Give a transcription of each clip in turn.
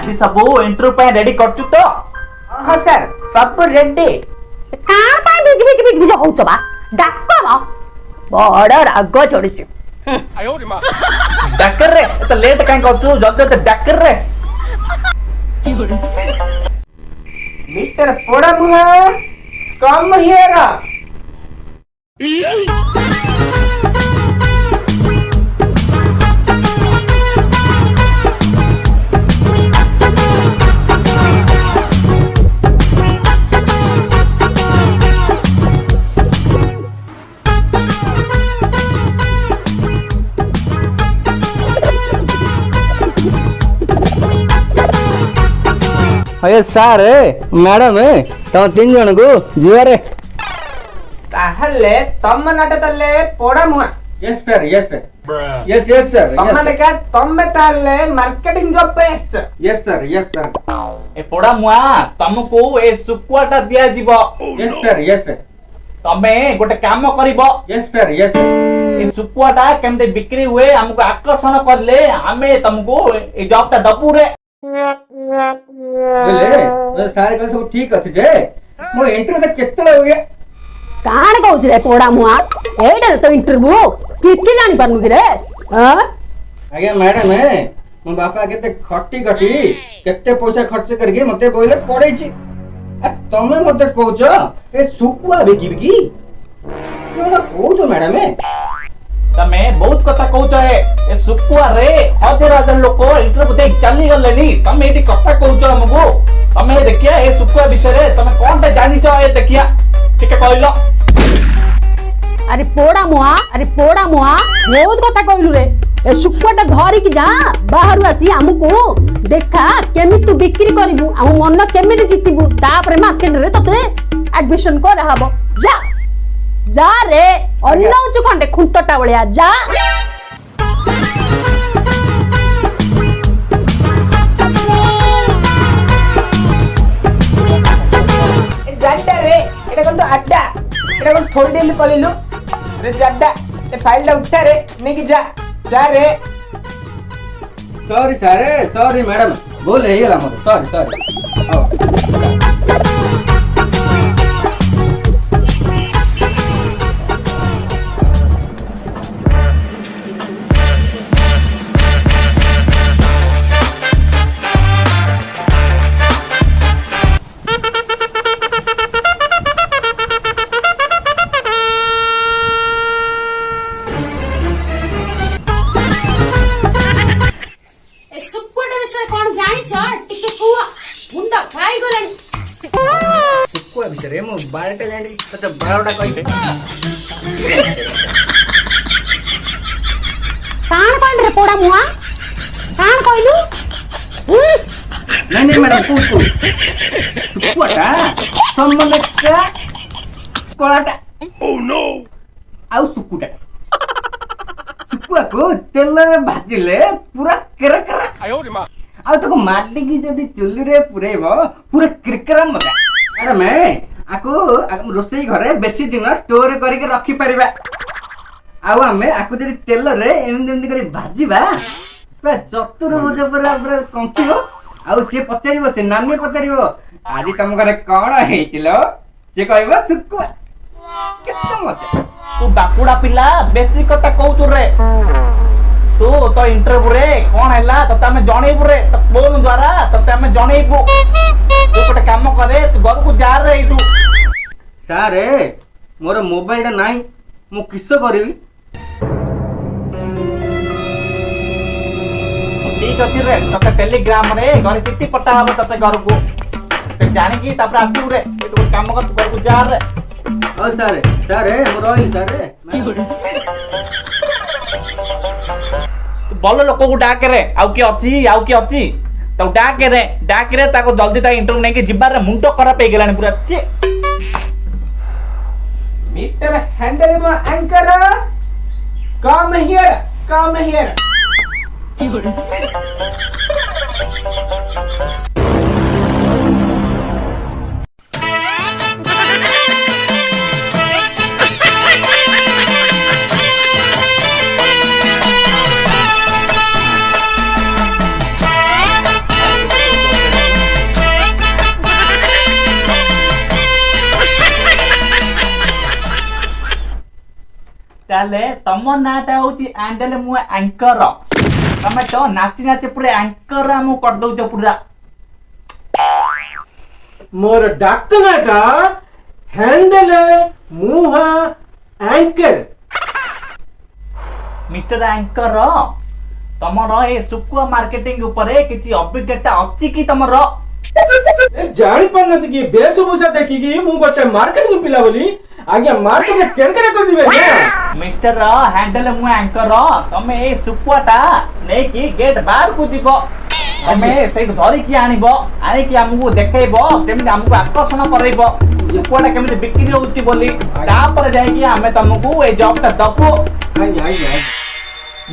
बाकी सब इंटरव्यू पे रेडी करछु तो हां सर सब रेडी काण पाई बिज बिज होउछ बा डाक्टर बड़ राग चढ़ी डकर रे तो लेट काई करछु जल्दी तो डकर रे मिस्टर पोड़ा मुहा कम हियर अरे सार मैडम तुम तीन जन को जुआरे ताहले तम नाटे तले पोड़ा मुहा yes sir yes sir yes yes sir तमने का तम ताहले मार्केटिंग जॉब पे यस सर ए पोड़ा मुआ तुमको ए सुकुआटा दिया जीवो यस सर तमे गोटे काम करिवो यस सर ए सुकुआटा केमते बिक्री हुए हमको आकर्षण करले हमें तुमको ए जॉबटा दबु रे बोले सारे का सब ठीक अछि जे मो इंटरव्यू त केते हो गया काण कहूछ रे पोड़ा मुआ एडे तो इंटरव्यू किछि जानि परनु कि रे हां आगे मैडम मो बापा केते खट्टी खट्टी केते पैसा खर्च करके मते बोले पड़ै छी आ तमे मते कहूछ ए सुकुआ बिकी कोन कहूछ मैडम तमे बहुत कथा कहूछ ए सुकुआ रे हजार हजार लोक इंटरव्यू दे चली गलेनी तमे एटी कथा कहूछ हमको तमे देखिया ए सुकुआ विषय रे तमे कोनटा जानि छ ए देखिया ठीक कहलो अरे पोड़ा मुआ बहुत कथा कहलु रे ए सुकुआटा धरि कि जा बाहरु आसी हमको देखा केमि तू बिक्री करिबु हम मन केमि जितिबु तापर मार्केट रे तते एडमिशन कर हबो जा जा रे अनौचु खंडे खुंटटा बळिया जा जाड्डा रे एटा कोन तो अड्डा एटा कोन थोड़ी देर कलिलु रे जाड्डा ए फाइल ला उठा रे नेकी जा रे सॉरी मैडम बोले ही गला मत सॉरी सुकुआ विषय मो बारटा जानी तते 12टा कहि काण कहल रे पोड़ा मुआ काण कहलु नहीं मैडम तू सुकुआटा संबंध का कोलाटा ओह नो आउ सुकुटा सुकुआ को तेल में भाजिले पूरा करकरा आयो रे मां आ तो माटी की जदी चुल्ली रे पुरेबो पूरा क्रिकरा मगा अरे मैं आको रोसई घरे बेसी दिन स्टोर करके रखी परिबा आउ हमें आको जदी तेल रे एमदी करी भाजीबा पूरा चतुर भुज पूरा पूरा कंपिबो आउ से पचारिबो से नानी पचारिबो आदि तम घरे कोन हेचिलो से कहबो सुकुआ केते मजा तू बाकुड़ा पिला बेसी कथा कहू रे तू तो इंटरव्यू रे कौन हैला तते हमें जणेबु रे तो फोन द्वारा तते हमें जणेबु तू गोटे काम करे तू घर को जा रे तू सारे मोर मोबाइल नाही मु किस करबी ठीक अछि रे तते टेलीग्राम रे घर चिट्ठी पठा हबो तते घर को ते जानि की तापर आसु रे तू काम कर तू घर को जा रे ओ सारे मु रही सारे भल लोक को डाके रे आउ की अछि तो डाके रे ताको जल्दी ता इंटरव्यू नै के जिबार रे मुंडो खराब हे गेलानी पूरा ची मिस्टर हैंडल मा एंकर कम हियर ताले तम नाटा होची एंडल मु एंकर तमे तो नाची नाची पूरा एंकर मु कर दउ छ पूरा मोर डाकनाटा हैंडल मुहा एंकर मिस्टर एंकर तमर ए सुकुआ मार्केटिंग ऊपर किछि अभिज्ञता अछि कि तमर जानी पारनती कि वेशभूषा देखिकी मु गोटे मार्केटिंग पिला बोली आज्ञा मार्केट केरकेरा कर दिबे ना मिस्टर हैंडल मु एंकर तमे ए सुकुआटा नै कि गेट बाहर को दिबो तमे से धरि कि आनिबो आनि कि हमहु देखेइबो केमिति हमहु आकर्षण करइबो सुकुआटा केमिति बिक्री होउची बोली तापर जाई कि हमें तुमको ए जॉबटा दबो आई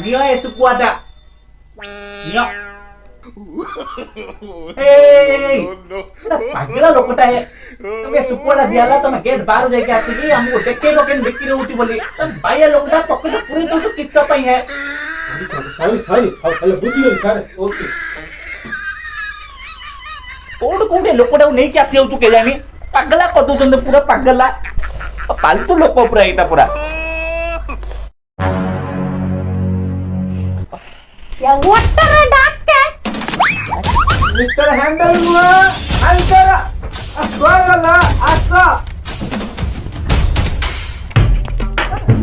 नियो ए सुकुआटा नियो ए पागला लोकटा है तमे सुकुआटा दियाला तमे गेट बाहर जाई के आसी कि हमहु देखेइबो केन बिक्री होउची बोली तम बाया लोकटा पकड़ पूरी तो किच्चा पई है सॉरी हेलो बुझी गई सर ओके कोडे लोकटा नहीं के आसी होउचु के जानी पागला कदु चंद पूरा पागला फालतू लोक पूरा एटा पूरा या वाटर डाके मिस्टर हैंडल मुआ एंकर अस्वागला आसा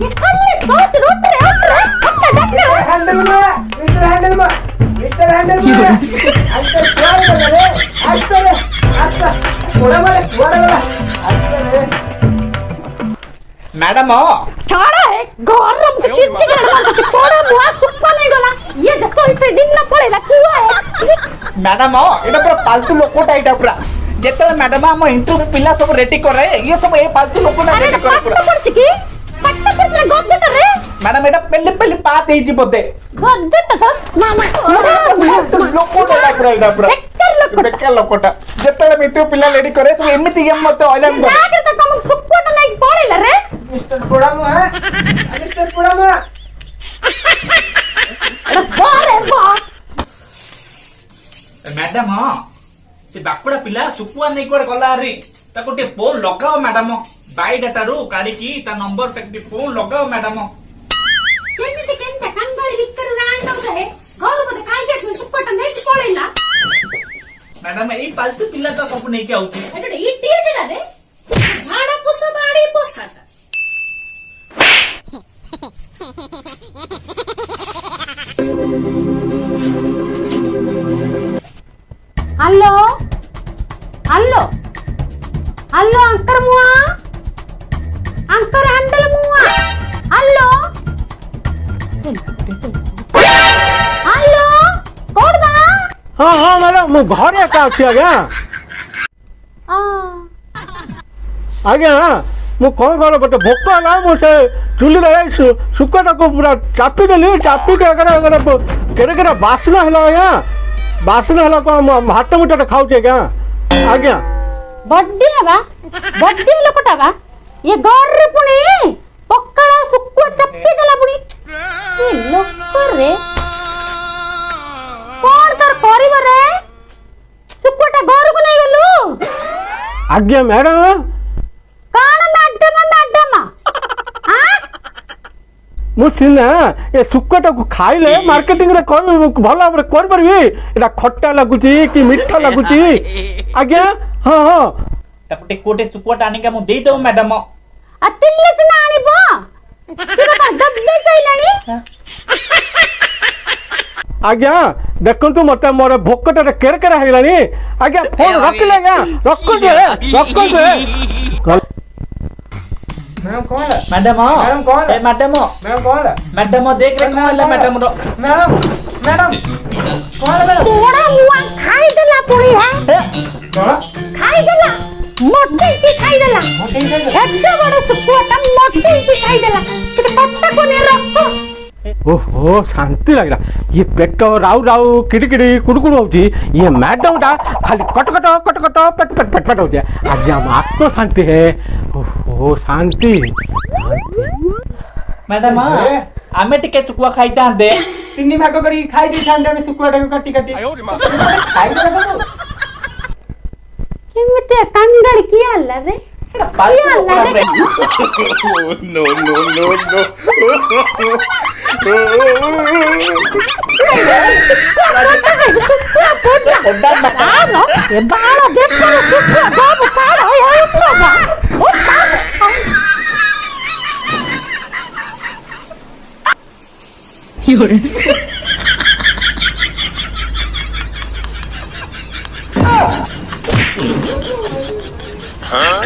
ये खाली सोच रोट रे हट डाके हैंडल मुआ मिस्टर हैंडल मुआ एंकर स्वागला रे आसा आसा थोड़ा वाले वाला आसा रे मैडम छाड़ा है गरम के चिचिक लगा के पोड़ा मुआ सुप्पा नहीं गला ये दसो इसे दिन न पड़ेला कुआ है मैडम एटा पूरा फालतू लोकटा एटा पूरा जेते मैडम हम इंटरव्यू पिला सब रेडी करे ये सब ए फालतू लोकटा अरे रेडी करे पूरा पट्टा पड़ की पट्टा पड़ गद्दे करे मैडम एटा पहले पहले बात हे जी बोते गद्दे त सर लोकटा पूरा एटा पूरा बेकार लोकटा जेते इंटरव्यू पिला रेडी करे सब एमिति गेम मते ऑइलन करे लागे त कम सुप्पा नहीं पड़ेला रे मिस्टर पुड़ामु है मिस्टर पुड़ामु अरे बारे बा मैडम से बाकुड़ा पिला सुकुआ नहीं कोड गला रे ताको टे फोन लगाओ मैडम बाय डाटा रो काडी की ता नंबर तक टे फोन लगाओ मैडम केमिति केनटा कंगळी विक्करू रांडो से घर बदे काय केस में सुक्कट नहीं पड़ेला मैडम ए फालतू पिला तो सब नहीं के आउची अरे इटी एटा रे झाड़ा पुसा बाड़ी पोसाटा हेलो हेलो हेलो अंकर मुआ अंकर हैंडल मुआ हेलो हेलो कौन बा हाँ मैडम मु घरे का अछि आज्ञा मु कौन कर गोटे भोक ना मुझे चुली रे सुकटा को पूरा चापी देली चापी के अगर केरे बासना है आज्ञा बासना है को हाथ मुठा खाऊचे क्या आज्ञा बड्डी लोकटा बा ये घर रे पुणी पक्कड़ा सुक्कु चप्पी देला पुणी ये लोक रे कोन कर करिव रे सुक्कुटा घर को नहीं गलु आज्ञा मैडम काण मैडम हां मुझे ये सुक्कटा को खाइले मार्केटिंग रे भल भाव कर परबी एटा खट्टा लगुची कि मीठा लगुची आज्ञा हाँ हाँ तापटे कोटे सुकुआटा आनी का मु देई दो मैडम अतिल्ले से ना आनिबो सिरा का दब्बे सैलानी आज्ञा देखंतु मते मोर भोकटा केर केरा हेलानी आज्ञा फोन रखले आज्ञा रख दे मैडम कौन है मैडम मैडम कौन है? मैडम कौन है मैडम देख रे कौन है मैडम रो मैडम कौन है मैडम तोड़ा हुआ खाई देला पुणी है कौन खाई देला मोटे से खाई देला एते बड़ सुकुआटा मोटे से खाई देला कि पत्ता को ने रखो ओहो शांति लग रहा ये पेट राउ राउ किड़किड़ी कुड़कुड़ होती ये मैडम टा खाली कटकट पेट होती है आज हम आत्म शांति है ओहो शांति मैडम आमे टिके चुकुआ खाइता दे तिन्नी भाग करी खाई दी ठंडा में सुकुआटा को काटी खाई दे केमिते कंगड़ किया रे এটা পাল্টে ইয়া, পড়া লাগে। রে। no, no, no, no. ಕೊಡ್ಡಾಡ್ ಮಕ್ಕ. Ano? E bala che fa succo dopo ciao e trova. Yore. Huh?